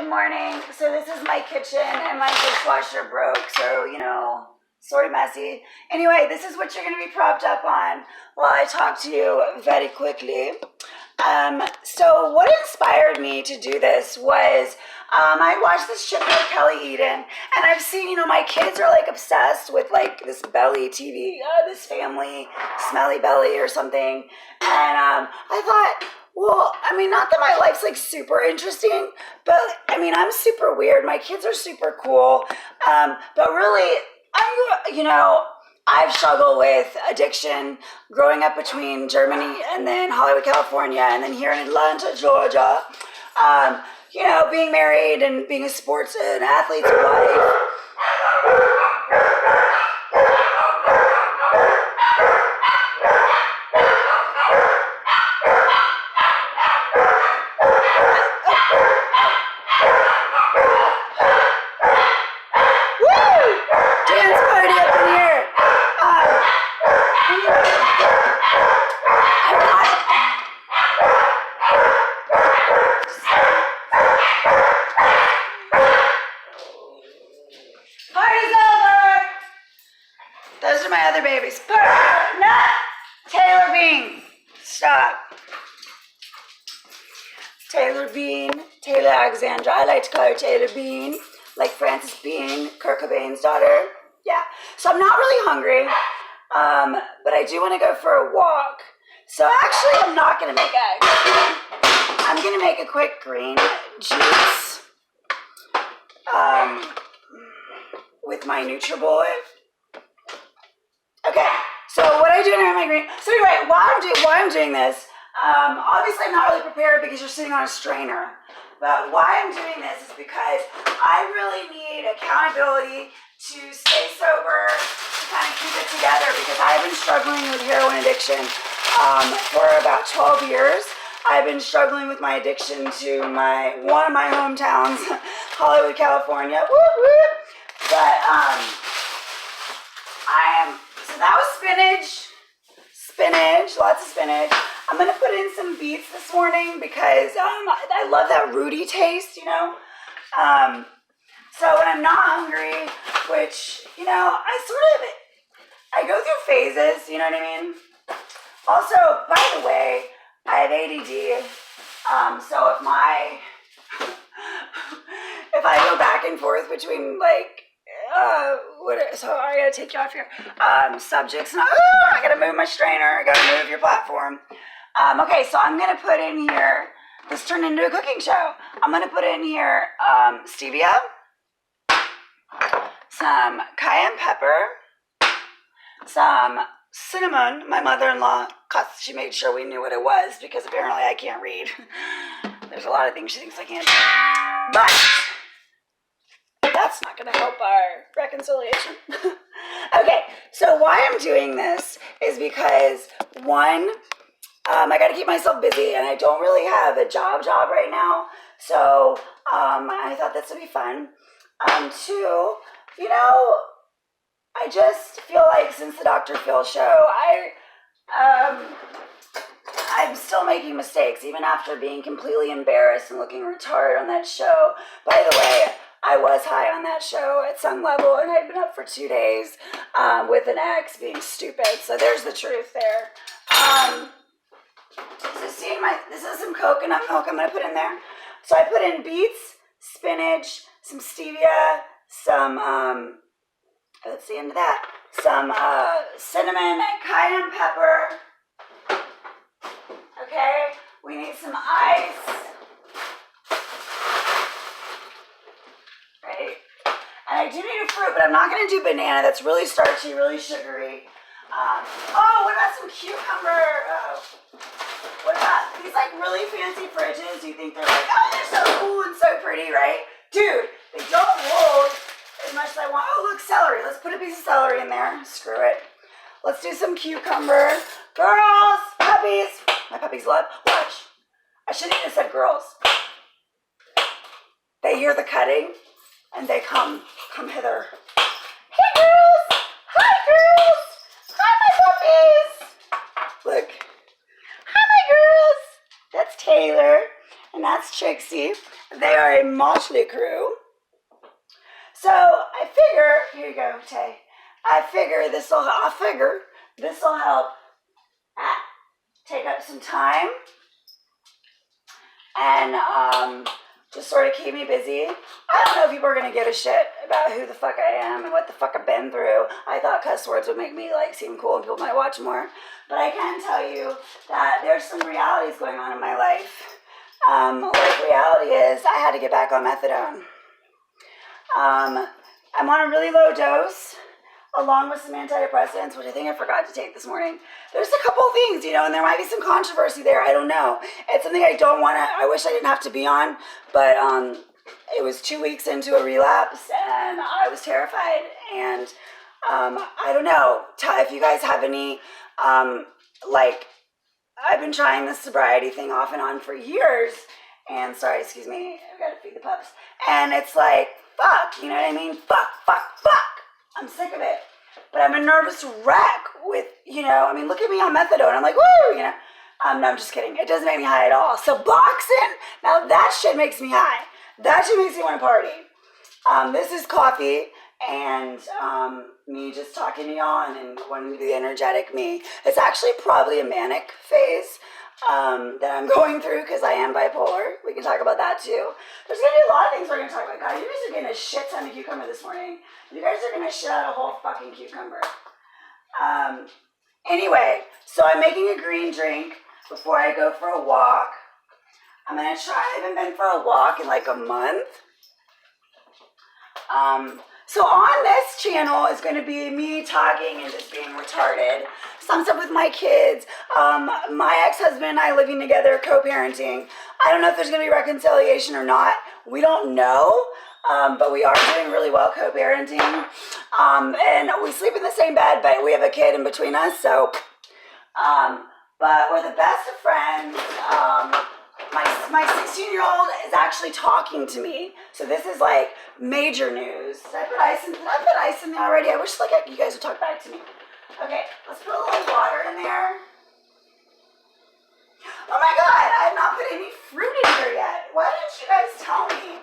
Good morning. So this is my kitchen and my dishwasher broke, so, sort of messy. Anyway, this is what you're going to be propped up on while I talk to you very quickly. So what inspired me to do this was I watched this chick with Kelly Eden, and I've seen, my kids are like obsessed with like this belly TV, this family, smelly belly or something. And I thought, well, not that my life's like super interesting, but I'm super weird. My kids are super cool. But really, I've struggled with addiction growing up between Germany and then Hollywood, California, and then here in Atlanta, Georgia. Being married and being a sports and athlete's wife. Those are my other babies. Not Taylor Bean. Stop. Taylor Bean. Taylor Alexandra. I like to call her Taylor Bean. Like Frances Bean, Kurt Cobain's daughter. Yeah. So I'm not really hungry. But I do want to go for a walk. So actually I'm not going to make eggs. I'm going to make a quick green juice. With my NutriBullet. Okay, so what I do in my green. So anyway, why I'm doing this, obviously I'm not really prepared because you're sitting on a strainer. But why I'm doing this is because I really need accountability to stay sober, to kind of keep it together, because I've been struggling with heroin addiction for about 12 years. I've been struggling with my addiction to one of my hometowns, Hollywood, California. Whoop, whoop. But so that was spinach, lots of spinach. I'm going to put in some beets this morning because I love that rooty taste, So when I'm not hungry, which, I go through phases, you know what I mean? Also, by the way, I have ADD, so if I go back and forth between so I gotta take you off here. Subjects. I gotta move my strainer. I gotta move your platform. Okay, so I'm gonna put in here. This turned into a cooking show. I'm gonna put in here stevia, some cayenne pepper, some cinnamon. My mother-in-law, she made sure we knew what it was because apparently I can't read. There's a lot of things she thinks I can't do. But that's not going to help our reconciliation. Okay, so why I'm doing this is because, one, I got to keep myself busy, and I don't really have a job right now, so I thought this would be fun. Two, I just feel like since the Dr. Phil show, I'm still making mistakes, even after being completely embarrassed and looking retarded on that show. By the way, I was high on that show at some level, and I'd been up for 2 days with an ex being stupid. So there's the truth there. This is some coconut milk I'm going to put in there. So I put in beets, spinach, some stevia, some, let's see into that, some cinnamon and cayenne pepper. Okay, we need some ice. Right? And I do need a fruit, but I'm not going to do banana. That's really starchy, really sugary. What about some cucumber? What about these really fancy fridges? You think they're they're so cool and so pretty, right? Dude, they don't hold as much as I want. Oh, look, celery. Let's put a piece of celery in there. Screw it. Let's do some cucumber. Girls, puppies. My puppies love. Watch. I shouldn't have said girls. They hear the cutting. And they come hither. Hey girls! Hi girls! Hi my puppies! Look. Hi my girls! That's Taylor. And that's Trixie. They are a motley crew. So I figure, here you go, Tay. I figure this will help take up some time and just sort of keep me busy. I don't know if people are gonna give a shit about who the fuck I am and what the fuck I've been through. I thought cuss words would make me like seem cool and people might watch more. But I can tell you that there's some realities going on in my life. Reality is I had to get back on methadone. I'm on a really low dose, along with some antidepressants, which I think I forgot to take this morning. There's a couple of things, and there might be some controversy there. I don't know. It's something I wish I didn't have to be on, but it was 2 weeks into a relapse, and I was terrified. And I don't know. If you guys have any, I've been trying this sobriety thing off and on for years. And sorry, excuse me, I've got to feed the pups. And it's like, fuck, you know what I mean? Fuck. I'm sick of it. But I'm a nervous wreck with, look at me on methadone. I'm like, woo, No, I'm just kidding. It doesn't make me high at all. So boxing, now that shit makes me high. That shit makes me want to party. This is coffee and me just talking to y'all and wanting to be energetic me. It's actually probably a manic phase that I'm going through because I am bipolar. We can talk about that too. There's going to be a lot of things we're going to talk about. God, you guys are getting a shit ton of cucumber this morning. You guys are going to shit out a whole fucking cucumber. Anyway, so I'm making a green drink before I go for a walk. I'm going to try. I haven't been for a walk in like a month. So on this channel is going to be me talking and just being retarded. Some stuff with my kids. My ex-husband and I living together, co-parenting. I don't know if there's going to be reconciliation or not. We don't know. But we are doing really well co-parenting. And we sleep in the same bed, but we have a kid in between us. So, but we're the best of friends. My 16-year-old is actually talking to me. So this is like major news. Did I put ice in there already? I wish you guys would talk back to me. Okay, let's put a little water in there. Oh my God, I have not put any fruit in here yet. Why didn't you guys tell me?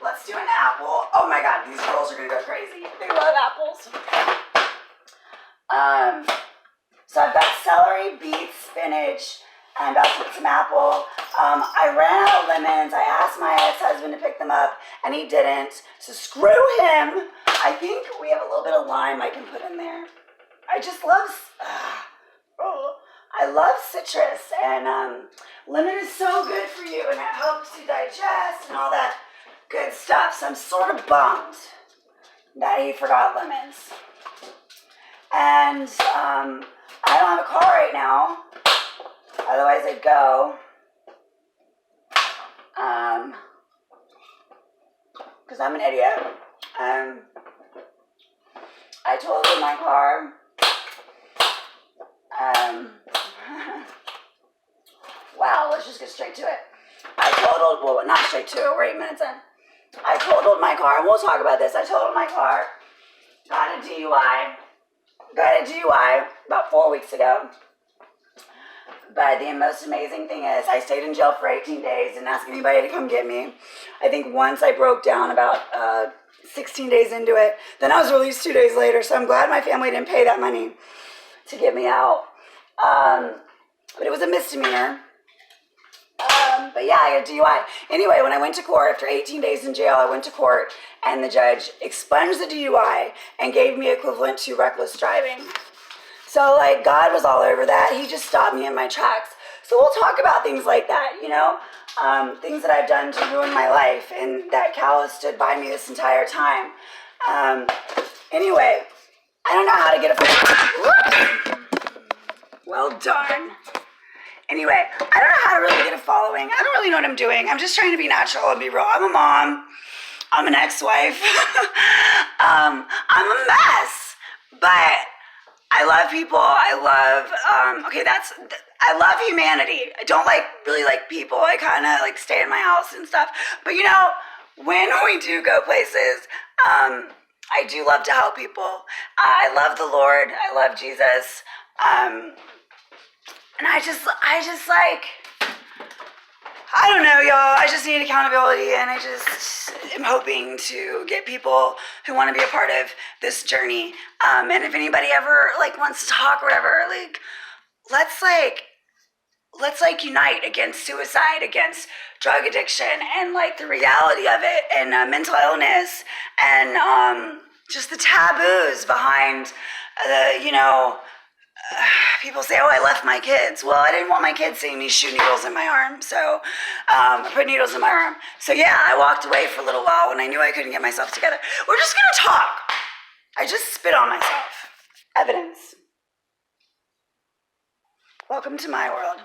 Let's do an apple. Oh my God, these girls are gonna go crazy. They love apples. So I've got celery, beets, spinach, and I'll put some apple. I ran out of lemons. I asked my ex-husband to pick them up, and he didn't. So screw him. I think we have a little bit of lime I can put in there. I just love, I love citrus, and lemon is so good for you, and it helps you digest and all that good stuff. So I'm sort of bummed that he forgot lemons. And I don't have a car right now. Otherwise I'd go. Because I'm an idiot. I totaled my car. Wow, let's just get straight to it. Not straight to it, we're 8 minutes in. I totaled my car, and we'll talk about this. I totaled my car, got a DUI about 4 weeks ago. But the most amazing thing is I stayed in jail for 18 days, didn't ask anybody to come get me. I think once I broke down about 16 days into it. Then I was released 2 days later, so I'm glad my family didn't pay that money to get me out. But it was a misdemeanor. But yeah, I got a DUI. Anyway, when I went to court, after 18 days in jail, I went to court, and the judge expunged the DUI and gave me equivalent to reckless driving. So, God was all over that. He just stopped me in my tracks. So we'll talk about things like that, things that I've done to ruin my life, and that Cal has stood by me this entire time. Anyway, I don't know how to get a... Well done. Anyway, I don't know how to really get a following. I don't really know what I'm doing. I'm just trying to be natural and be real. I'm a mom. I'm an ex-wife. I'm a mess. But I love people. I love humanity. I don't really like people. I kind of stay in my house and stuff. But when we do go places, I do love to help people. I love the Lord. I love Jesus. And I just I don't know, y'all. I just need accountability, and I just am hoping to get people who want to be a part of this journey. And if anybody ever like wants to talk or whatever, like let's unite against suicide, against drug addiction, and like the reality of it, and mental illness, and just the taboos behind people say, oh, I left my kids. Well, I didn't want my kids seeing me shoot needles in my arm, so I put needles in my arm. So yeah, I walked away for a little while when I knew I couldn't get myself together. We're just gonna talk. I just spit on myself. Evidence. Welcome to my world.